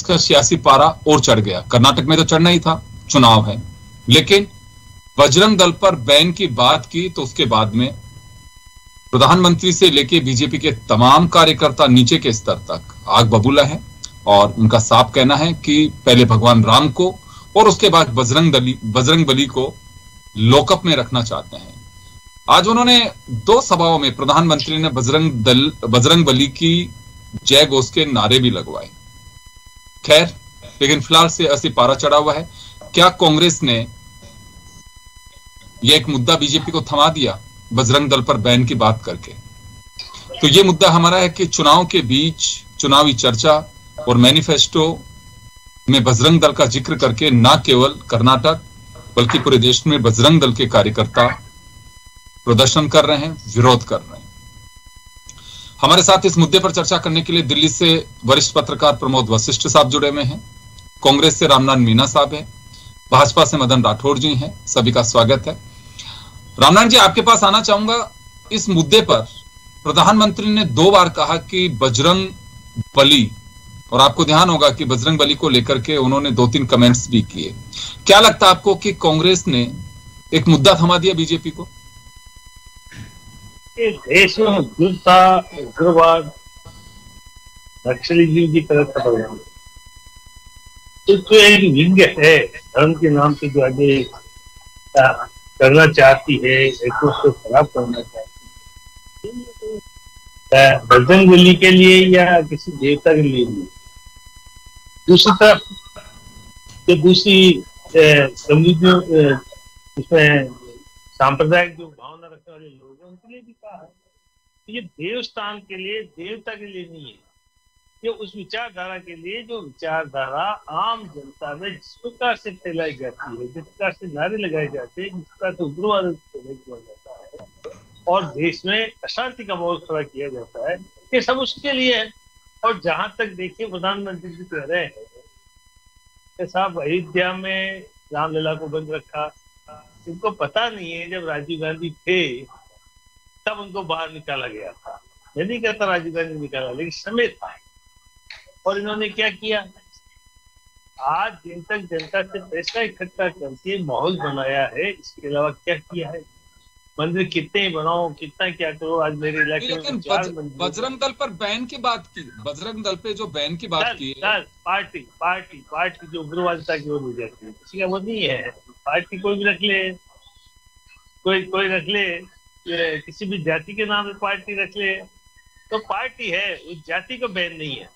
का सियासी पारा और चढ़ गया। कर्नाटक में तो चढ़ना ही था, चुनाव है, लेकिन बजरंग दल पर बैन की बात की तो उसके बाद में प्रधानमंत्री से लेके बीजेपी के तमाम कार्यकर्ता नीचे के स्तर तक आग बबूला है और उनका साफ कहना है कि पहले भगवान राम को और उसके बाद बजरंग बली को लॉकअप में रखना चाहते हैं। आज उन्होंने 2 सभाओं में प्रधानमंत्री ने बजरंग बली की जय घोष के नारे भी लगवाए। खैर, लेकिन फिलहाल से ऐसी पारा चढ़ा हुआ है। क्या कांग्रेस ने यह एक मुद्दा बीजेपी को थमा दिया बजरंग दल पर बैन की बात करके? तो ये मुद्दा हमारा है कि चुनाव के बीच चुनावी चर्चा और मैनिफेस्टो में बजरंग दल का जिक्र करके न केवल कर्नाटक बल्कि पूरे देश में बजरंग दल के कार्यकर्ता प्रदर्शन कर रहे हैं, विरोध कर रहे हैं। हमारे साथ इस मुद्दे पर चर्चा करने के लिए दिल्ली से वरिष्ठ पत्रकार प्रमोद वशिष्ठ साहब जुड़े हुए हैं, कांग्रेस से रामनारायण मीना साहब हैं, भाजपा से मदन राठौड़ जी हैं। सभी का स्वागत है। रामनारायण जी, आपके पास आना चाहूंगा। इस मुद्दे पर प्रधानमंत्री ने 2 बार कहा कि बजरंग बली, और आपको ध्यान होगा कि बजरंग बली को लेकर के उन्होंने 2-3 कमेंट्स भी किए। क्या लगता है आपको कि कांग्रेस ने एक मुद्दा थमा दिया बीजेपी को? देश में उग्रता, उग्रवाद, नक्सलिज्म की तरफ बढ़ रहा है। तो एक विंग है धर्म के नाम से जो आगे करना चाहती है, एक को खराब करना चाहती है, बजरंग बली के लिए या किसी देवता के लिए नहीं। दूसरी तरफ जो दूसरी कम्युनिटियों उसमें सांप्रदायिक जो भावना रखने वाले लोग हैं उनके लिए भी कहा है। तो ये देवस्थान के लिए, देवता के लिए नहीं है, ये उस विचारधारा के लिए जो विचारधारा आम जनता में जिस प्रकार से फैलाई जाती है, जिस प्रकार से नारे लगाए जाते हैं, जिस प्रकार से उग्रवाद किया जाता है और देश में अशांति का माहौल खड़ा किया जाता है, ये सब उसके लिए है। और जहां तक देखिए प्रधानमंत्री जी कह रहे हैं कि साहब अयोध्या में रामलला को बंद रखा, इनको पता नहीं है जब राजीव गांधी थे तब उनको बाहर निकाला गया था। मैं नहीं कहता राजीव गांधी निकाला, लेकिन समय था। और इन्होंने क्या किया, आज दिन तक जनता से पैसा इकट्ठा करके माहौल बनाया है, इसके अलावा क्या किया है? मंदिर कितने ही बनाओ, कितना क्या करो। आज मेरे इलाके में 4 मंदिर। बजरंग दल पर बैन की बात की, बजरंग दल पे जो बैन की बात की, पार्टी जो उग्रवादिता की ओर हो जाती है, किसी का वो नहीं है। पार्टी कोई भी रख ले, कोई रख ले, किसी भी जाति के नाम पे पार्टी रख ले, तो पार्टी है, उस जाति को बैन नहीं है।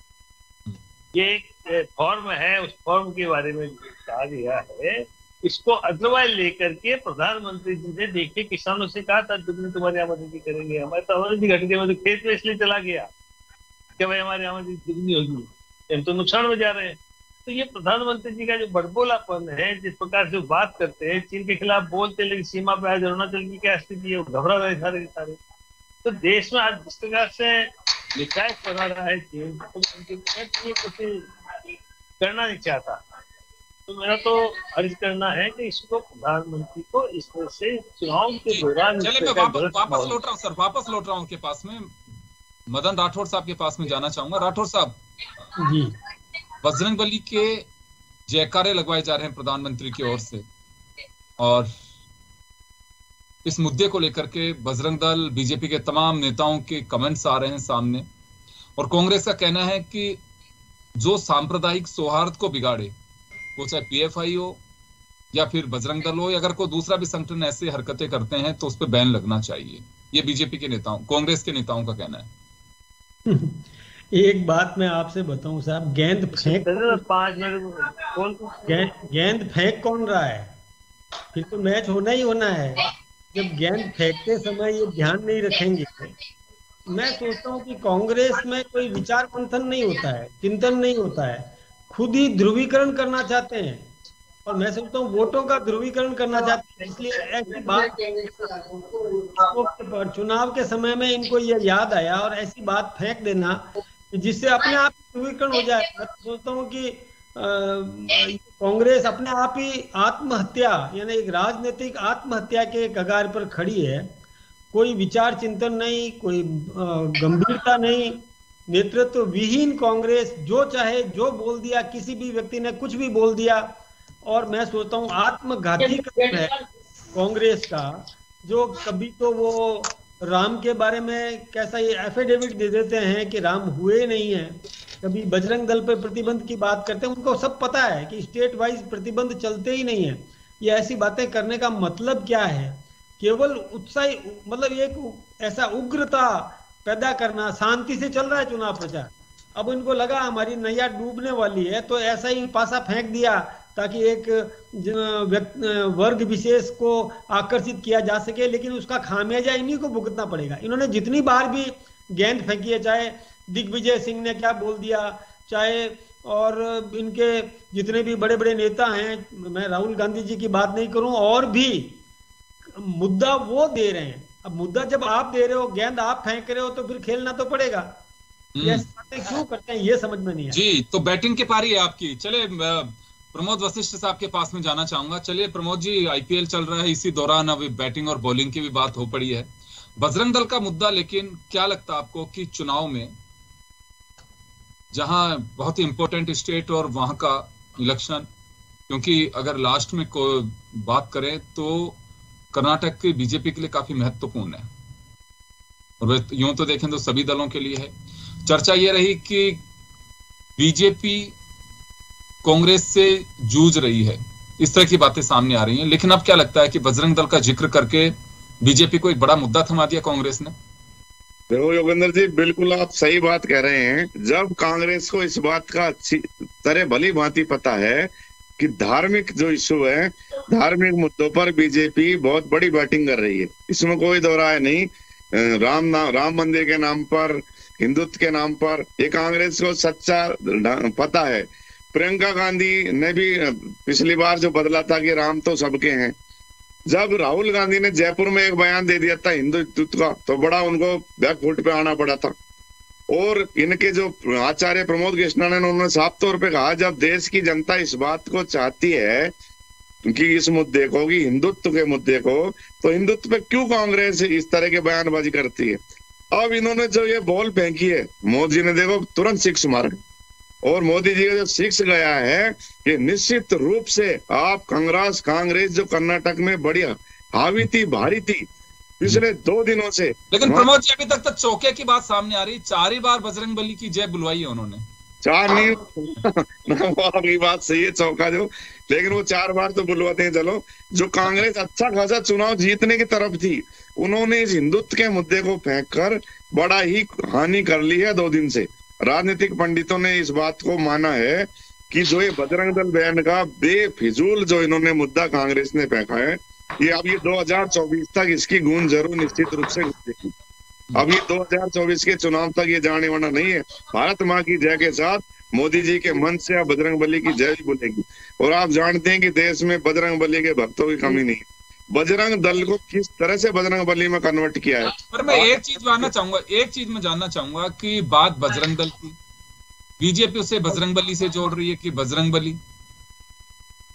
ये एक फॉर्म है, उस फॉर्म के बारे में कहा गया है। इसको अदरवाइज लेकर के प्रधानमंत्री जी ने देखिए किसानों से कहा था दुगनी तुम्हारी आमदनी करेंगे, हमारे तो आमदनी घट गई, मैं तो खेत में इसलिए चला गया कि भाई हमारी आमदनी दुगनी होगी, हम तो नुकसान में जा रहे हैं। तो ये प्रधानमंत्री जी का जो बड़बोलापन है, जिस प्रकार से बात करते हैं, चीन के खिलाफ बोलते, लेकिन सीमा पे आज अरुणाचल की क्या स्थिति है, घबरा रहे सारे के सारे। तो देश में आज जिस प्रकार से निकाय बना रहा है चीन, तो कुछ करना नहीं चाहता। तो मेरा तो अर्ज करना है कि इसको प्रधानमंत्री को इस तरह से चुनाव के दौरान। चलिए, मैं वापस लौट रहा हूँ सर, वापस लौट रहा हूँ उनके पास में। मदन राठौड़ साहब के पास में जाना चाहूंगा। राठौड़ साहब जी, बजरंग बली के जयकारे लगवाए जा रहे हैं प्रधानमंत्री की ओर से, और इस मुद्दे को लेकर के बजरंग दल, बीजेपी के तमाम नेताओं के कमेंट्स आ रहे हैं सामने, और कांग्रेस का कहना है कि जो सांप्रदायिक सौहार्द को बिगाड़े, वो चाहे पीएफआई हो या फिर बजरंग दल हो, या अगर कोई दूसरा भी संगठन ऐसे हरकतें करते हैं तो उस पर बैन लगना चाहिए। ये बीजेपी के नेताओं, कांग्रेस के नेताओं का कहना है। एक बात मैं आपसे बताऊं साहब, गेंद फेंक 5 मिनट गेंद फेंक कौन रहा है? फिर तो मैच होना ही होना है। जब गेंद फेंकते समय ये ध्यान नहीं रखेंगे, मैं सोचता हूँ कि कांग्रेस में कोई विचार मंथन नहीं होता है, चिंतन नहीं होता है, खुद ही ध्रुवीकरण करना चाहते हैं, और मैं सोचता हूँ वोटों का ध्रुवीकरण करना चाहते हैं। इसलिए ऐसी बात चुनाव के समय में इनको ये याद आया और ऐसी बात फेंक देना जिससे अपने आप ध्रुवीकरण हो जाए। मैं सोचता हूँ कि कांग्रेस अपने आप ही आत्महत्या, यानी एक राजनीतिक आत्महत्या के कगार पर खड़ी है। कोई विचार चिंतन नहीं, कोई गंभीरता नहीं, नेतृत्व विहीन कांग्रेस जो चाहे जो बोल दिया, किसी भी व्यक्ति ने कुछ भी बोल दिया, और मैं सोचता हूँ आत्मघाती कदम है कांग्रेस का। जो कभी तो वो राम के बारे में कैसा ये एफिडेविट दे देते हैं कि राम हुए नहीं है, कभी बजरंग दल पर प्रतिबंध की बात करते हैं, उनको सब पता है कि स्टेट वाइज प्रतिबंध चलते ही नहीं है। ये ऐसी बातें करने का मतलब क्या है? केवल उत्साह, मतलब एक ऐसा उग्रता पैदा करना। शांति से चल रहा है चुनाव प्रचार, अब इनको लगा हमारी नैया डूबने वाली है तो ऐसा ही पासा फेंक दिया ताकि एक वर्ग विशेष को आकर्षित किया जा सके, लेकिन उसका खामियाजा इन्हीं को भुगतना पड़ेगा। इन्होंने जितनी बार भी गेंद फेंकी है, चाहे दिग्विजय सिंह ने क्या बोल दिया, चाहे और इनके जितने भी बड़े बड़े नेता हैं, मैं राहुल गांधी जी की बात नहीं करूं, और भी मुद्दा वो दे रहे हैं। अब मुद्दा जब आप दे रहे हो, गेंद आप फेंक रहे हो, तो फिर खेलना तो पड़ेगा। ये बातें क्यों करते हैं ये समझ में नहीं है जी। तो बैटिंग की पारी है आपकी। चले प्रमोद वशिष्ठ साहब के पास में जाना चाहूंगा। चलिए प्रमोद जी, आईपीएल चल रहा है, इसी दौरान अभी बैटिंग और बॉलिंग की भी बात हो पड़ी है, बजरंग दल का मुद्दा। लेकिन क्या लगता है आपको कि चुनाव में जहां बहुत ही इंपॉर्टेंट स्टेट और वहां का इलेक्शन, क्योंकि अगर लास्ट में कोई बात करें तो कर्नाटक की बीजेपी के लिए काफी महत्वपूर्ण है, और यूं तो देखें तो सभी दलों के लिए है। चर्चा यह रही कि बीजेपी कांग्रेस से जूझ रही है, इस तरह की बातें सामने आ रही हैं। लेकिन अब क्या लगता है कि बजरंग दल का जिक्र करके बीजेपी को एक बड़ा मुद्दा थमा दिया कांग्रेस ने? देखो योगेंद्र जी, बिल्कुल आप सही बात कह रहे हैं। जब कांग्रेस को इस बात का अच्छी तरह भली भांति पता है कि धार्मिक जो इशू है, धार्मिक मुद्दों पर बीजेपी बहुत बड़ी बैटिंग कर रही है, इसमें कोई दो राय नहीं। राम मंदिर के नाम पर, हिंदुत्व के नाम पर, ये कांग्रेस को सच्चा पता है। प्रियंका गांधी ने भी पिछली बार जो बदला था कि राम तो सबके हैं, जब राहुल गांधी ने जयपुर में एक बयान दे दिया था हिंदुत्व का, तो बड़ा उनको बैकफुट पे आना पड़ा था। और इनके जो आचार्य प्रमोद कृष्णन, उन्होंने साफ तौर पे कहा, जब देश की जनता इस बात को चाहती है कि इस मुद्दे को, कि हिंदुत्व के मुद्दे को, तो हिंदुत्व पे क्यों कांग्रेस इस तरह के बयानबाजी करती है? अब इन्होंने जो ये बॉल फेंकी है, मोदी जी ने देखो तुरंत सिक्स मारा, और मोदी जी का जो सिक्स गया है, कि निश्चित रूप से आप कांग्रेस जो कर्नाटक में बड़ी हावी थी, भारी थी पिछले 2 दिनों से। लेकिन प्रमोद जी, अभी तक तो चौके की बात सामने आ रही, 4 ही बार बजरंग बली की जय बुलवाई है उन्होंने। 4 नहीं आपकी बात सही है, चौका जो, लेकिन वो 4 बार तो बुलवाते हैं। चलो, जो कांग्रेस अच्छा खासा चुनाव जीतने की तरफ थी, उन्होंने इस हिंदुत्व के मुद्दे को फेंक कर बड़ा ही हानि कर ली है 2 दिन से। राजनीतिक पंडितों ने इस बात को माना है कि जो ये बजरंग दल बैन का बेफिजूल जो इन्होंने मुद्दा कांग्रेस ने फेंका है, ये अब ये 2024 तक इसकी गूंज जरूर निश्चित रूप से गूंजेगी। अब ये 2024 के चुनाव तक ये जाने वाला नहीं है। भारत माँ की जय के साथ मोदी जी के मन से अब बजरंग बली की जय भी बोलेगी। और आप जानते हैं कि देश में बजरंग बली के भक्तों की कमी नहीं है। बजरंग दल को किस तरह से बजरंग बली में कन्वर्ट किया है। पर मैं एक चीज जानना चाहूंगा कि बात बजरंग दल की, बीजेपी उसे बजरंग बली से जोड़ रही है कि बजरंग बली?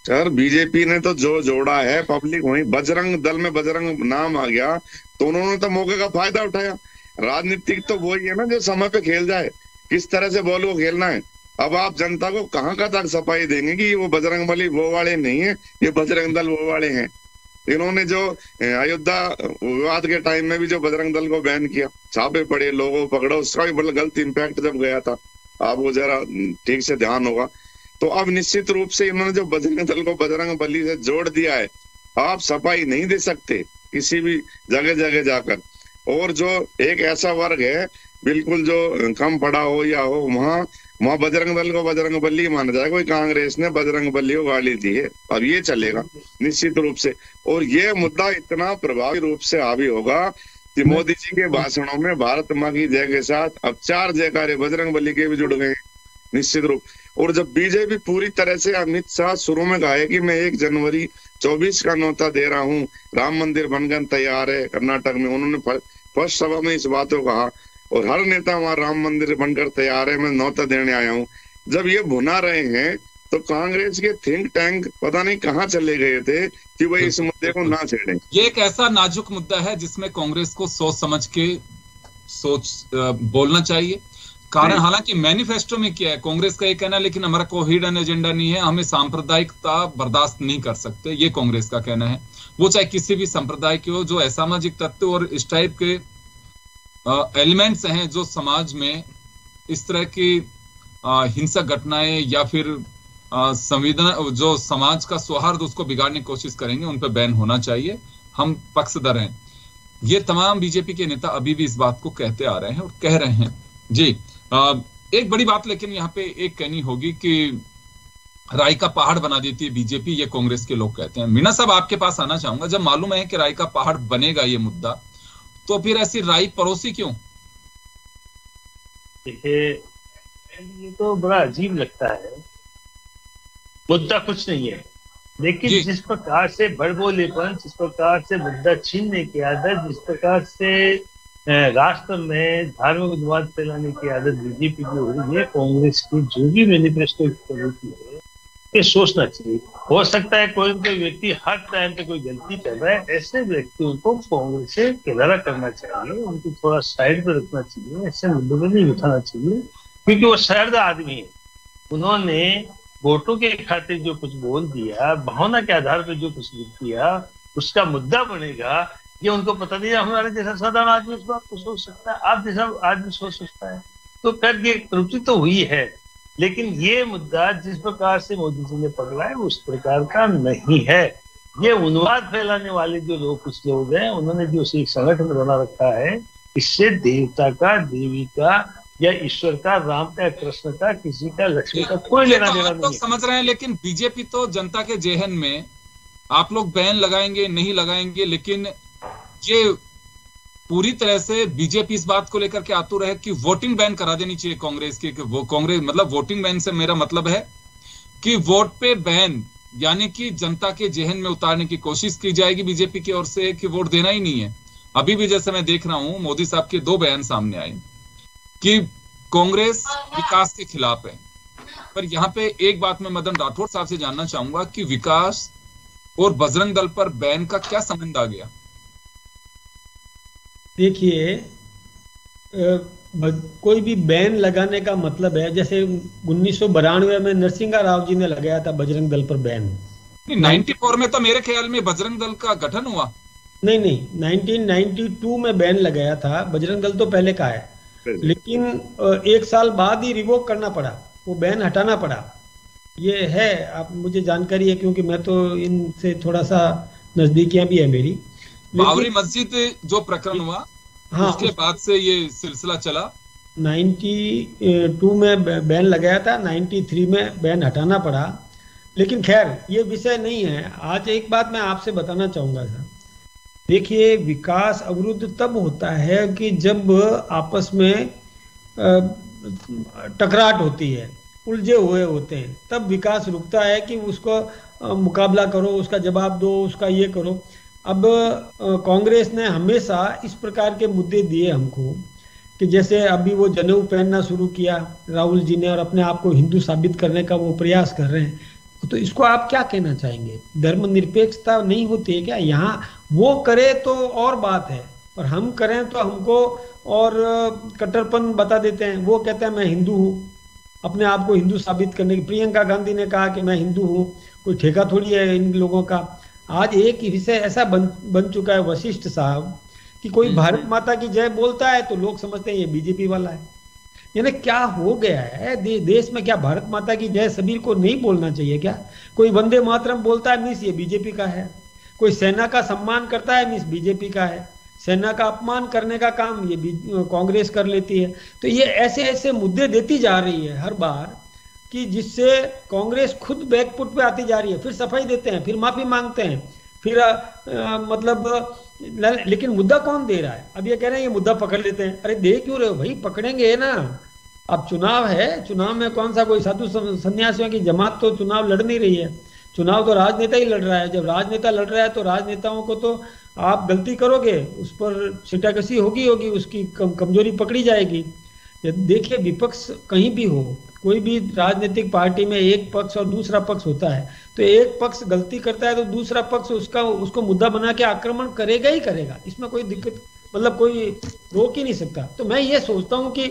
सर, बीजेपी ने तो जो जोड़ा है पब्लिक, वही बजरंग दल में बजरंग नाम आ गया, तो उन्होंने तो मौके का फायदा उठाया। राजनीतिक तो वही है ना जो समय पे खेल जाए, किस तरह से बॉल को खेलना है। अब आप जनता को कहाँ का तक सफाई देंगे कि वो बजरंग बली वो वाले नहीं है, ये बजरंग दल वो वाले हैं। इन्होंने जो अयोध्या विवाद के टाइम में भी जो बजरंग दल को बैन किया, छापे पड़े, लोगों को पकड़ो, उसका भी बड़ा गलत इम्पैक्ट जब गया था, आपको जरा ठीक से ध्यान होगा। तो अब निश्चित रूप से इन्होंने जो बजरंग दल को बजरंग बली से जोड़ दिया है, आप सफाई नहीं दे सकते किसी भी जगह जगह जाकर। और जो एक ऐसा वर्ग है बिल्कुल जो कम पड़ा हो या हो, वहां बजरंग दल को बजरंग बली माना जाएगा। कोई कांग्रेस ने बजरंग बली को गाली दी है, अब ये चलेगा निश्चित रूप से। और ये मुद्दा इतना प्रभावी रूप से हावी होगा कि मोदी जी के भाषणों में भारत माँ की जय के साथ अब 4 जयकारे बजरंग बली के भी जुड़ गए निश्चित रूप। और जब बीजेपी पूरी तरह से, अमित शाह शुरू में कहा कि मैं 1 जनवरी 24 का न्योता दे रहा हूँ, राम मंदिर बनकर तैयार है कर्नाटक में, उन्होंने फर्स्ट सभा में इस बात को कहा, और हर नेता वहां राम मंदिर बनकर तैयार है, मैं न्योता देने आया हूँ। जब ये भुना रहे हैं तो कांग्रेस के थिंक टैंक पता नहीं कहाँ चले गए थे कि भाई इस मुद्दे को ना छेड़ें। ये एक ऐसा नाजुक मुद्दा है जिसमें कांग्रेस को सोच समझ के बोलना चाहिए। कारण हालांकि मैनिफेस्टो में क्या है, कांग्रेस का ये कहना है लेकिन हमारा कोई हिडन एजेंडा नहीं है, हमें सांप्रदायिकता बर्दाश्त नहीं कर सकते, ये कांग्रेस का कहना है। वो चाहे किसी भी संप्रदाय के हो, जो असामाजिक तत्व और इस टाइप के एलिमेंट्स हैं जो समाज में इस तरह की हिंसक घटनाएं या फिर संवेदना, जो समाज का सौहार्द उसको बिगाड़ने की कोशिश करेंगे, उन पर बैन होना चाहिए। हम पक्षधर हैं। ये तमाम बीजेपी के नेता अभी भी इस बात को कहते आ रहे हैं और कह रहे हैं। जी, एक बड़ी बात लेकिन यहाँ पे एक कहनी होगी कि राई का पहाड़ बना देती है बीजेपी, ये कांग्रेस के लोग कहते हैं। मीना साहब, आपके पास आना चाहूंगा। जब मालूम है कि राई का पहाड़ बनेगा ये मुद्दा, तो फिर ऐसी राई परोसी क्यों? देखिए, ये तो बड़ा अजीब लगता है। मुद्दा कुछ नहीं है, लेकिन जिस प्रकार से बड़बोलेपन, जिस प्रकार से मुद्दा छीनने की आदत, जिस प्रकार से राष्ट्र में धार्मिक विवाद फैलाने की आदत बीजेपी की हो रही है, कांग्रेस की जो भी मैनिफेस्टो होती है, ये सोचना चाहिए। हो सकता है कोई व्यक्ति हर टाइम पे कोई गलती कर रहा है, ऐसे व्यक्तियों को कांग्रेस से किनारा करना चाहिए, उनको थोड़ा साइड पर रखना चाहिए, ऐसे मुद्दों पर नहीं उठाना चाहिए, क्योंकि वो शायद आदमी है। उन्होंने वोटों के खातिर जो कुछ बोल दिया, भावना के आधार पर जो कुछ लिख दिया, उसका मुद्दा बनेगा, ये उनको पता नहीं है। हमारे जैसा साधारण आदमी इस बात को सोच सकता है, आप जैसा आदमी सोच सकता है, तो फिर ये त्रुटि तो हुई है। लेकिन ये मुद्दा जिस प्रकार से मोदी जी ने पकड़ा है, उस प्रकार का नहीं है। ये उन्माद फैलाने वाले जो लोग, कुछ लोग हैं, उन्होंने जो एक संगठन बना रखा है, इससे देवता का, देवी का या ईश्वर का, राम का, कृष्ण का, किसी का, लक्ष्मी का कोई लेना देना नहीं है। समझ रहे हैं, लेकिन बीजेपी तो जनता के जेहन में, आप लोग बैन लगाएंगे नहीं लगाएंगे, लेकिन ये पूरी तरह से बीजेपी इस बात को लेकर के आतुर है कि वोटिंग बैन करा देनी चाहिए कांग्रेस की। वो कांग्रेस मतलब वोटिंग बैन से मेरा मतलब है कि वोट पे बैन, यानी कि जनता के जेहन में उतारने की कोशिश की जाएगी बीजेपी की ओर से कि वोट देना ही नहीं है। अभी भी जैसे मैं देख रहा हूं, मोदी साहब के 2 बयान सामने आए कि कांग्रेस विकास के खिलाफ है। पर यहाँ पे एक बात मैं मदन राठौड़ साहब से जानना चाहूंगा कि विकास और बजरंग दल पर बैन का क्या संबंध आ गया? देखिए, कोई भी बैन लगाने का मतलब है, जैसे 1992 में नरसिंहा राव जी ने लगाया था बजरंग दल पर बैन। 94 में तो मेरे ख्याल में बजरंग दल का गठन हुआ। नहीं, 1992 में बैन लगाया था। बजरंग दल तो पहले का है, लेकिन 1 साल बाद ही रिवोक करना पड़ा, वो बैन हटाना पड़ा। ये है, आप मुझे जानकारी है, क्योंकि मैं तो इनसे थोड़ा सा नजदीकियां भी है मेरी। बाबरी मस्जिद जो प्रकरण हुआ, हाँ, उसके बाद से ये सिलसिला चला। 92 में बैन लगाया था, 93 में बैन हटाना पड़ा। लेकिन खैर, ये विषय नहीं है। आज एक बात मैं आपसे बताना चाहूंगा सर। देखिए, विकास अवरुद्ध तब होता है कि जब आपस में टकराट होती है, उलझे हुए होते हैं, तब विकास रुकता है कि उसको मुकाबला करो, उसका जवाब दो, उसका ये करो। अब कांग्रेस ने हमेशा इस प्रकार के मुद्दे दिए हमको कि जैसे अभी वो जनेऊ पहनना शुरू किया राहुल जी ने, और अपने आप को हिंदू साबित करने का वो प्रयास कर रहे हैं। तो इसको आप क्या कहना चाहेंगे? धर्मनिरपेक्षता नहीं होती है क्या? यहाँ वो करे तो और बात है, पर हम करें तो हमको और कट्टरपन बता देते हैं। वो कहते हैं मैं हिंदू हूँ, अपने आप को हिंदू साबित करने की। प्रियंका गांधी ने कहा कि मैं हिंदू हूँ, कोई ठेका थोड़ी है इन लोगों का। आज एक विषय ऐसा बन चुका है वशिष्ठ साहब कि कोई भारत माता की जय बोलता है तो लोग समझते हैं ये बीजेपी वाला है। यानी क्या हो गया है देश में? क्या भारत माता की जय सभी को नहीं बोलना चाहिए क्या? कोई वंदे मातरम बोलता है मीन्स ये बीजेपी का है, कोई सेना का सम्मान करता है मीन्स बीजेपी का है, सेना का अपमान करने का काम ये कांग्रेस कर लेती है। तो ये ऐसे ऐसे मुद्दे देती जा रही है हर बार कि जिससे कांग्रेस खुद बैकफुट पे आती जा रही है। फिर सफाई देते हैं, फिर माफी मांगते हैं, फिर लेकिन मुद्दा कौन दे रहा है? अब ये कह रहे हैं ये मुद्दा पकड़ लेते हैं। अरे दे क्यों रहे हो भाई? पकड़ेंगे ना। अब चुनाव है, चुनाव में कौन सा कोई साधु सन्यासियों की जमात तो चुनाव लड़ नहीं रही है। चुनाव तो राजनेता ही लड़ रहा है। जब राजनेता लड़ रहा है तो राजनेताओं को तो आप गलती करोगे उस पर छिटाकसी होगी, उसकी कमजोरी पकड़ी जाएगी। देखिए, विपक्ष कहीं भी हो, कोई भी राजनीतिक पार्टी में एक पक्ष और दूसरा पक्ष होता है, तो एक पक्ष गलती करता है तो दूसरा पक्ष उसको मुद्दा बना के आक्रमण करेगा ही करेगा। इसमें कोई दिक्कत, मतलब कोई रोक ही नहीं सकता। तो मैं ये सोचता हूँ कि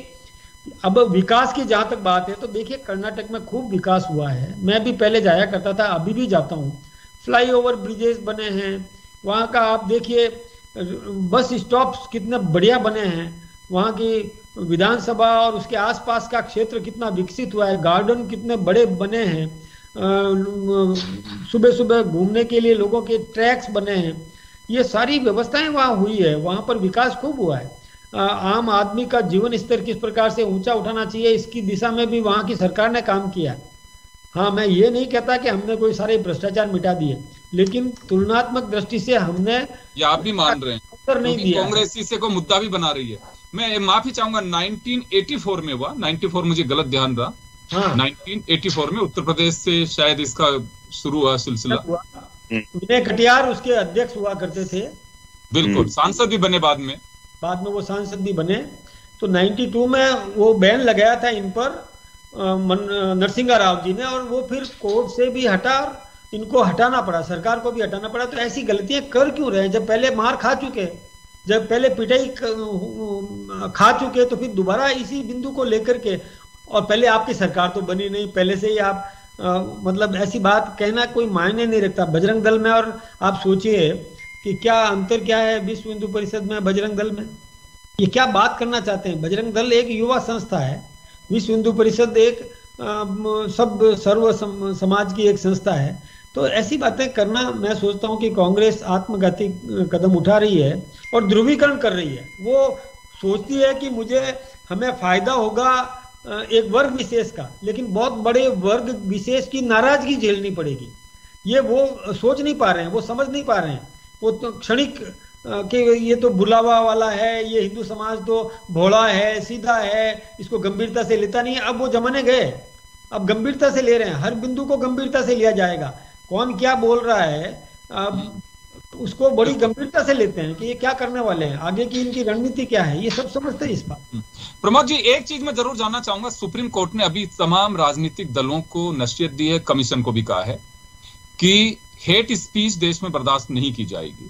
अब विकास की जहां तक बात है तो देखिए कर्नाटक में खूब विकास हुआ है, मैं भी पहले जाया करता था, अभी भी जाता हूँ। फ्लाईओवर ब्रिजेस बने हैं वहाँ का, आप देखिए बस स्टॉप्स कितने बढ़िया बने हैं, वहाँ की विधानसभा और उसके आसपास का क्षेत्र कितना विकसित हुआ है, गार्डन कितने बड़े बने हैं, सुबह सुबह घूमने के लिए लोगों के ट्रैक्स बने हैं, ये सारी व्यवस्थाएं वहाँ हुई है, वहाँ पर विकास खूब हुआ है। आम आदमी का जीवन स्तर किस प्रकार से ऊंचा उठाना चाहिए इसकी दिशा में भी वहाँ की सरकार ने काम किया। हाँ, मैं ये नहीं कहता कि हमने कोई सारे भ्रष्टाचार मिटा दिए, लेकिन तुलनात्मक दृष्टि से हमने, ये आप भी मान रहे हैं, उत्तर नहीं दिया। कांग्रेस इसे को मुद्दा भी बना रही है। मैं माफी चाहूंगा, 1984 में हुआ, 94 मुझे गलत ध्यान रहा, हाँ। 1984 में उत्तर प्रदेश से शायद इसका शुरू हुआ सिलसिला। विनय कटियार उसके अध्यक्ष हुआ करते थे, बिल्कुल, सांसद भी बने बाद में वो सांसद भी बने। तो 92 में वो बैन लगाया था इन पर नरसिंहा राव जी ने, और वो फिर कोर्ट से भी हटा, इनको हटाना पड़ा, सरकार को भी हटाना पड़ा। तो ऐसी गलतियां कर क्यों रहे हैं? जब पहले मार खा चुके, जब पहले पिटाई खा चुके, तो फिर दोबारा इसी बिंदु को लेकर के, और पहले आपकी सरकार तो बनी नहीं, पहले से ही आप मतलब ऐसी बात कहना कोई मायने नहीं रखता बजरंग दल में। और आप सोचिए कि क्या अंतर क्या है विश्व हिंदू परिषद में बजरंग दल में, ये क्या बात करना चाहते हैं? बजरंग दल एक युवा संस्था है, विश्व हिंदू परिषद एक सर्व समाज की एक संस्था है। तो ऐसी बातें करना, मैं सोचता हूं कि कांग्रेस आत्मघाती कदम उठा रही है और ध्रुवीकरण कर रही है। वो सोचती है कि हमें फायदा होगा एक वर्ग विशेष का, लेकिन बहुत बड़े वर्ग विशेष की नाराजगी झेलनी पड़ेगी। ये वो सोच नहीं पा रहे हैं, वो समझ नहीं पा रहे हैं। वो तो क्षणिक कि ये तो बुलावा वाला है, ये हिंदू समाज तो भोला है, सीधा है, इसको गंभीरता से लेता नहीं है। अब वो जमाने गए, अब गंभीरता से ले रहे हैं, हर बिंदु को गंभीरता से लिया जाएगा। कौन क्या बोल रहा है उसको बड़ी गंभीरता से लेते हैं कि ये क्या करने वाले हैं, आगे की इनकी रणनीति क्या है, ये सब समझते हैं इस बात। प्रमोद जी, एक चीज मैं जरूर जानना चाहूंगा, सुप्रीम कोर्ट ने अभी तमाम राजनीतिक दलों को नसीहत दी है, कमीशन को भी कहा है कि हेट स्पीच देश में बर्दाश्त नहीं की जाएगी।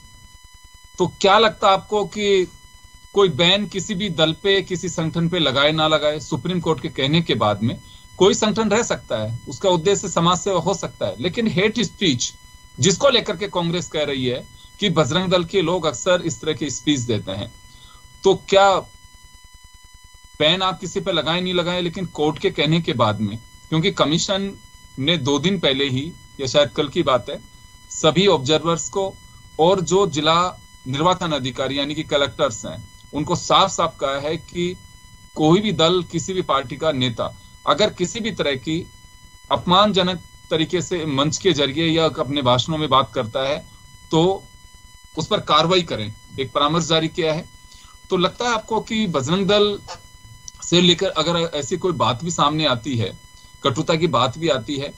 तो क्या लगता है आपको कि कोई बैन किसी भी दल पे, किसी संगठन पे लगाए ना लगाए, सुप्रीम कोर्ट के कहने के बाद में कोई संगठन रह सकता है, उसका उद्देश्य समाज सेवा हो सकता है, लेकिन हेट स्पीच जिसको लेकर के कांग्रेस कह रही है कि बजरंग दल के लोग अक्सर इस तरह की स्पीच देते हैं, तो क्या बैन आप किसी पे लगाए नहीं लगाए, लेकिन कोर्ट के कहने के बाद में, क्योंकि कमीशन ने 2 दिन पहले ही, या शायद कल की बात है, सभी ऑब्जर्वर्स को और जो जिला निर्वाचन अधिकारी यानी कि कलेक्टर्स हैं उनको साफ साफ कहा है कि कोई भी दल, किसी भी पार्टी का नेता अगर किसी भी तरह की अपमानजनक तरीके से मंच के जरिए या अपने भाषणों में बात करता है तो उस पर कार्रवाई करें, एक परामर्श जारी किया है। तो लगता है आपको कि बजरंग दल से लेकर अगर ऐसी कोई बात भी सामने आती है, कटुता की बात भी आती है,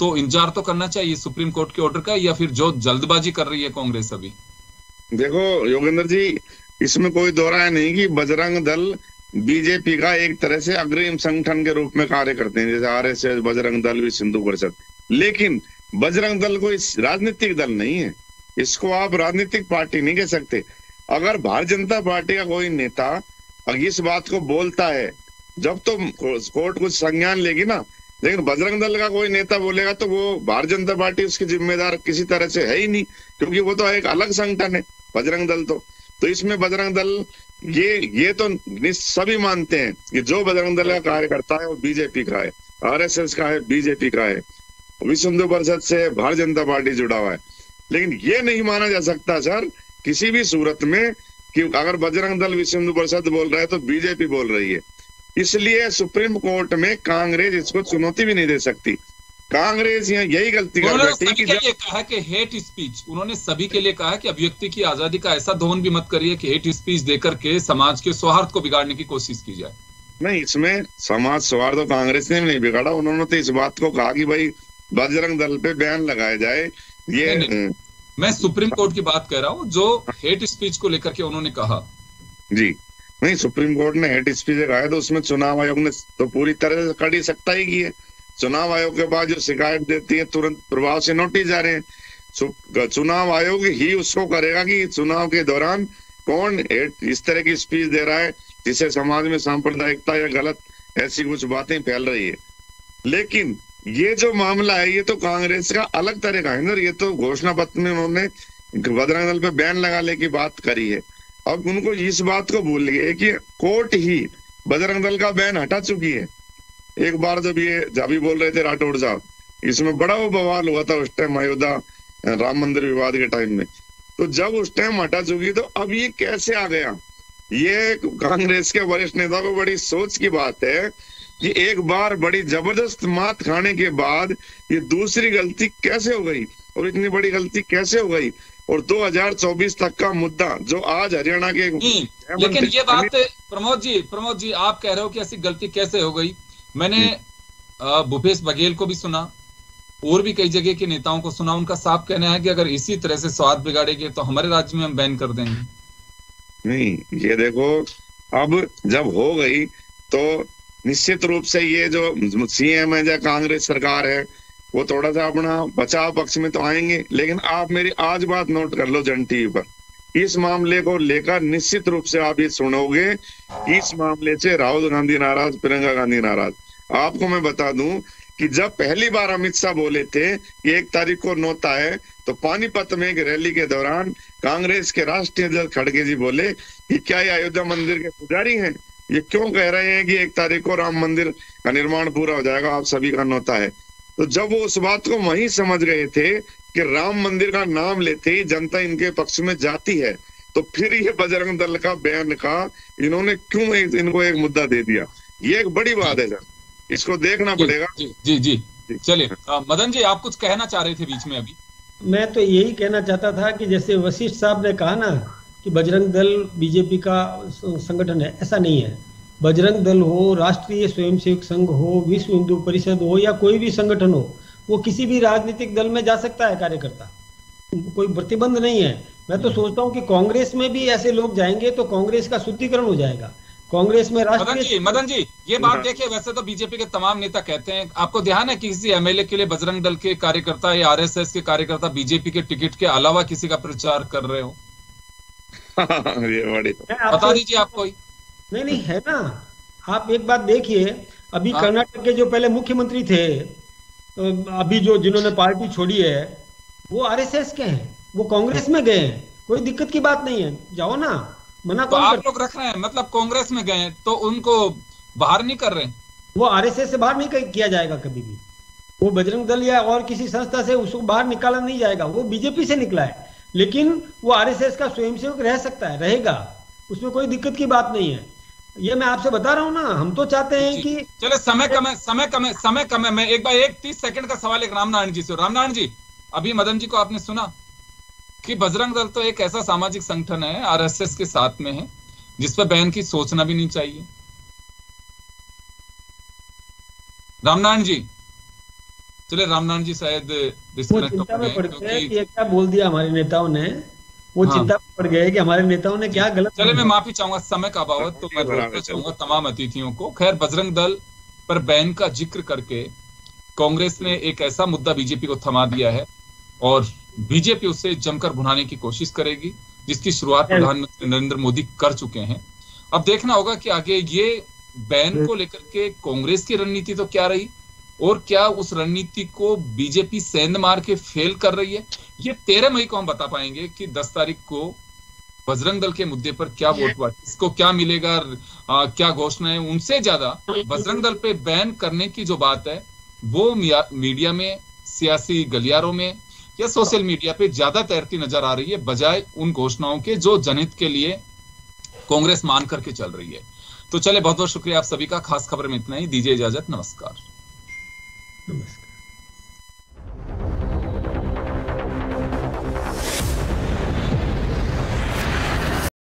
तो इंतजार तो करना चाहिए सुप्रीम कोर्ट के ऑर्डर का, या फिर जो जल्दबाजी कर रही है कांग्रेस अभी? देखो योगेंद्र जी, इसमें कोई दो राय नहीं कि बजरंग दल बीजेपी का एक तरह से अग्रिम संगठन के रूप में कार्य करते हैं, जैसे आरएसएस, बजरंग दल, विश्व हिंदू परिषद। लेकिन बजरंग दल कोई राजनीतिक दल नहीं है, इसको आप राजनीतिक पार्टी नहीं कह सकते। अगर भारतीय जनता पार्टी का कोई नेता अगर इस बात को बोलता है, जब तो कोर्ट कुछ संज्ञान लेगी ना, लेकिन बजरंग दल का कोई नेता बोलेगा तो वो भारतीय जनता पार्टी उसकी जिम्मेदार किसी तरह से है ही नहीं, क्योंकि वो तो एक अलग संगठन है बजरंग दल। तो इसमें बजरंग दल ये तो सभी मानते हैं कि जो बजरंग दल का कार्य करता है वो बीजेपी का है, आरएसएस का है, बीजेपी का है, विश्व हिंदू परिषद से भारतीय जनता पार्टी जुड़ा हुआ है। लेकिन ये नहीं माना जा सकता सर किसी भी सूरत में कि अगर बजरंग दल, विश्व हिंदू परिषद बोल रहा है तो बीजेपी बोल रही है। इसलिए सुप्रीम कोर्ट में कांग्रेस इसको चुनौती भी नहीं दे सकती। कांग्रेस यहाँ यही गलती कर बैठी कि ये कहा कि हेट स्पीच, उन्होंने सभी के लिए कहा कि अभिव्यक्ति की आजादी का ऐसा दोहन भी मत करिए कि हेट स्पीच देकर के समाज के सौहार्द को बिगाड़ने की कोशिश की जाए। नहीं, इसमें समाज सौहार्द कांग्रेस ने भी नहीं बिगाड़ा। उन्होंने तो इस बात को कहा कि भाई बजरंग दल पे बैन लगाया जाए। ये नहीं, मैं सुप्रीम कोर्ट की बात कर रहा हूँ जो हेट स्पीच को लेकर के उन्होंने कहा। जी नहीं, सुप्रीम कोर्ट ने हेट स्पीच कहा है तो उसमें चुनाव आयोग ने तो पूरी तरह से कड़ी सख्ताई की है। चुनाव आयोग के बाद जो शिकायत देती है तुरंत प्रभाव से नोटिस जा रहे हैं। चुनाव आयोग ही उसको करेगा कि चुनाव के दौरान कौन इस तरह की स्पीच दे रहा है जिससे समाज में सांप्रदायिकता या गलत ऐसी कुछ बातें फैल रही है। लेकिन ये जो मामला है ये तो कांग्रेस का अलग तरह का है ना। ये तो घोषणा पत्र में उन्होंने बजरंग दल पे बैन लगाने की बात करी है। अब उनको इस बात को भूल गए कि कोर्ट ही बजरंग दल का बैन हटा चुकी है। एक बार जब ये अभी बोल रहे थे राठौड़ साहब, इसमें बड़ा वो बवाल हुआ था उस टाइम अयोध्या राम मंदिर विवाद के टाइम में। तो जब उस टाइम हटा चुकी तो अब ये कैसे आ गया? ये कांग्रेस के वरिष्ठ नेता को बड़ी सोच की बात है कि एक बार बड़ी जबरदस्त मात खाने के बाद ये दूसरी गलती कैसे हो गई और इतनी बड़ी गलती कैसे हो गई। और 2024 तक का मुद्दा जो आज हरियाणा के लेकिन ये बात प्रमोद जी आप कह रहे हो कि ऐसी गलती कैसे हो गई। मैंने भूपेश बघेल को भी सुना और भी कई जगह के नेताओं को सुना। उनका साफ कहना है कि अगर इसी तरह से स्वाद बिगाड़ेंगे तो हमारे राज्य में हम बैन कर देंगे। नहीं, ये देखो अब जब हो गई तो निश्चित रूप से ये जो सीएम है या कांग्रेस सरकार है वो थोड़ा सा अपना बचाव पक्ष में तो आएंगे। लेकिन आप मेरी आज बात नोट कर लो जन टीवी पर, इस मामले को लेकर निश्चित रूप से आप ये सुनोगे, इस मामले से राहुल गांधी नाराज, प्रियंका गांधी नाराज। आपको मैं बता दूं कि जब पहली बार अमित शाह बोले थे कि 1 तारीख को नौता है, तो पानीपत में एक रैली के दौरान कांग्रेस के राष्ट्रीय अध्यक्ष खड़गे जी बोले कि क्या ये अयोध्या मंदिर के पुजारी हैं? ये क्यों कह रहे हैं कि 1 तारीख को राम मंदिर का निर्माण पूरा हो जाएगा, आप सभी का नौता है? तो जब वो उस बात को वहीं समझ गए थे कि राम मंदिर का नाम लेते ही जनता इनके पक्ष में जाती है, तो फिर ये बजरंग दल का बयान का इन्होंने क्यों इनको एक मुद्दा दे दिया। ये एक बड़ी बात है सर, इसको देखना पड़ेगा। जी चलिए मदन जी आप कुछ कहना चाह रहे थे बीच में अभी। मैं तो यही कहना चाहता था कि जैसे वशिष्ठ साहब ने कहा ना कि बजरंग दल बीजेपी का संगठन है, ऐसा नहीं है। बजरंग दल हो, राष्ट्रीय स्वयंसेवक संघ हो, विश्व हिंदू परिषद हो या कोई भी संगठन हो, वो किसी भी राजनीतिक दल में जा सकता है कार्यकर्ता, कोई प्रतिबंध नहीं है। मैं तो सोचता हूँ कि कांग्रेस में भी ऐसे लोग जाएंगे तो कांग्रेस का शुद्धिकरण हो जाएगा। कांग्रेस में राष्ट्रीय मदन जी ये बात देखिए, वैसे तो बीजेपी के तमाम नेता कहते हैं, आपको ध्यान है कि किसी एमएलए के लिए बजरंग दल के कार्यकर्ता या आरएसएस के कार्यकर्ता बीजेपी के टिकट के अलावा किसी का प्रचार कर रहे हो? बता दीजिए आप कोई। नहीं है ना। आप एक बात देखिए, अभी कर्नाटक के जो पहले मुख्यमंत्री थे, अभी जो जिन्होंने पार्टी छोड़ी है, वो आरएसएस के हैं, वो कांग्रेस में गए हैं। कोई दिक्कत की बात नहीं है, जाओ ना, मना तो आप लोग रख रहे हैं, मतलब कांग्रेस में गए तो उनको बाहर नहीं कर रहे? वो आरएसएस से बाहर नहीं किया जाएगा कभी भी। वो बजरंग दल या और किसी संस्था से उसको बाहर निकाला नहीं जाएगा। वो बीजेपी से निकला है, लेकिन वो आरएसएस का स्वयंसेवक रह सकता है, रहेगा, उसमें कोई दिक्कत की बात नहीं है। ये मैं आपसे बता रहा हूँ ना। हम तो चाहते हैं कि चलो समय कम है। मैं एक बार 30 सेकंड का सवाल एक रामनारायण जी से। रामनारायण जी, अभी मदन जी को आपने सुना कि बजरंग दल तो एक ऐसा सामाजिक संगठन है, आरएसएस के साथ में है, जिस पर बैन की सोचना भी नहीं चाहिए। रामनारायण जी, चले रामनारायण जी शायद चिंता में पड़ गए कि क्या बोल दिया हमारे नेताओं ने। वो चिंता में पड़ गए कि हमारे नेताओं ने क्या गलत। चले मैं माफी चाहूंगा समय का अभाव, तो मैं रोकना चाहूंगा तमाम अतिथियों को। खैर, बजरंग दल पर बैन का जिक्र करके कांग्रेस ने एक ऐसा मुद्दा बीजेपी को थमा दिया है और बीजेपी उसे जमकर भुनाने की कोशिश करेगी, जिसकी शुरुआत प्रधानमंत्री नरेंद्र मोदी कर चुके हैं। अब देखना होगा कि आगे ये बैन को लेकर के कांग्रेस की रणनीति तो क्या रही और क्या उस रणनीति को बीजेपी सेंध मार के फेल कर रही है। ये 13 मई को हम बता पाएंगे कि 10 तारीख को बजरंग दल के मुद्दे पर क्या वोट हुआ, किसको क्या मिलेगा, क्या घोषणा है। उनसे ज्यादा बजरंग दल पे बैन करने की जो बात है वो मीडिया में, सियासी गलियारों में या सोशल मीडिया पे ज्यादा तैरती नजर आ रही है, बजाय उन घोषणाओं के जो जनहित के लिए कांग्रेस मान करके चल रही है। तो चले, बहुत बहुत शुक्रिया आप सभी का। खास खबर में इतना ही, दीजिए इजाजत, नमस्कार।